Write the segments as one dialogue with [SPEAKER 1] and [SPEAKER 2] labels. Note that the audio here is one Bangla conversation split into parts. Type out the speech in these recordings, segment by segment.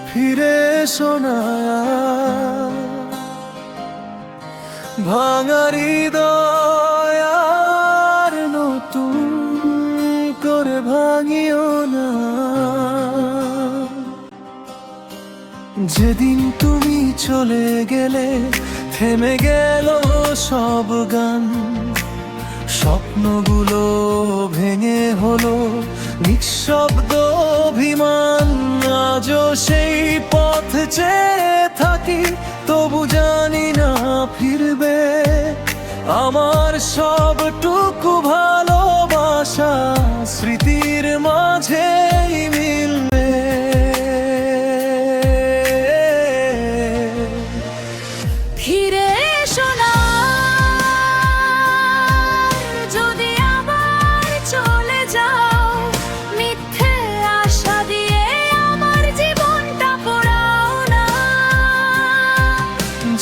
[SPEAKER 1] ফিরে এসো না, ভাঙা হৃদয় আর নতুন করে ভাঙিও না। যেদিন তুমি চলে গেলে থেমে গেল সব গান, স্বপ্নগুলো ভেঙে হলো নিঃশব্দ অভিমান। আজও সেই পথ চেয়ে থাকি, তবু জানি না ফিরবে আমার সবটুকু ভালোবাসা স্মৃতির মাঝেই মিলবে।
[SPEAKER 2] ফিরে এসো না, যদি আবার চলে যাও, মিথ্যে আশা দিয়ে আমার জীবনটা পোড়াও না।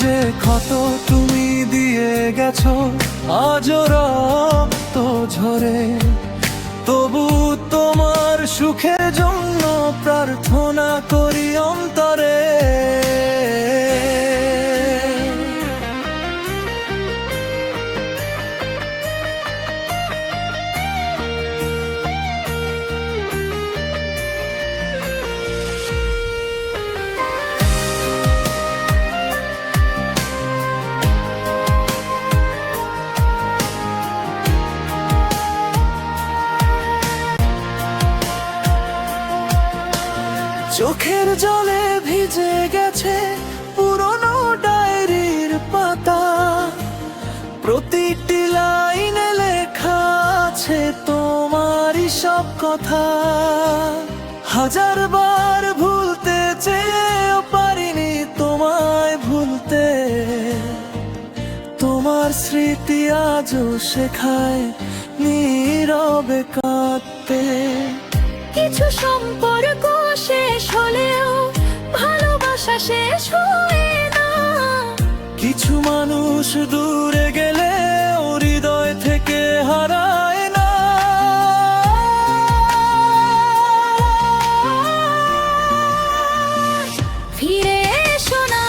[SPEAKER 1] যে ক্ষত তুমি দিয়ে গেছো আজও রক্ত ঝরে, তবু তোমার সুখের জন্য প্রার্থনা করি অন্তরে। চোখের জলে ভিজে গেছে পুরনো ডায়েরির পাতা, প্রতিটি লাইনে লেখা আছে তোমারই সব কথা। হাজারবার ভুলতে চেয়েও পারিনি তোমায় ভুলতে, তোমার স্মৃতি আজও শেখায় নীরবে কাঁদতে।
[SPEAKER 2] কিছু সম্পর্ক শেষ হলেও ভালোবাসা শেষ হয় না।
[SPEAKER 1] কিছু মানুষ দূরে গেলে হৃদয় থেকে হারায় না।
[SPEAKER 2] ফিরে এসো না,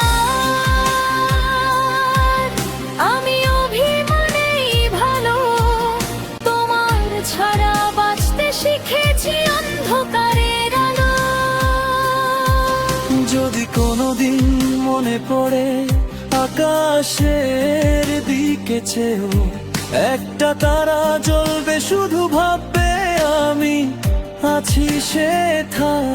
[SPEAKER 2] আমি অভিমানেই ভালো, তোমার ছাড়া বাঁচতে শিখেছি অন্ধকারের আলো।
[SPEAKER 1] যদি কোনোদিন মনে পড়ে আকাশের দিকে চেয়েও, একটা তারা জ্বলবে, শুধু ভাববে আমি আছি সেথায়।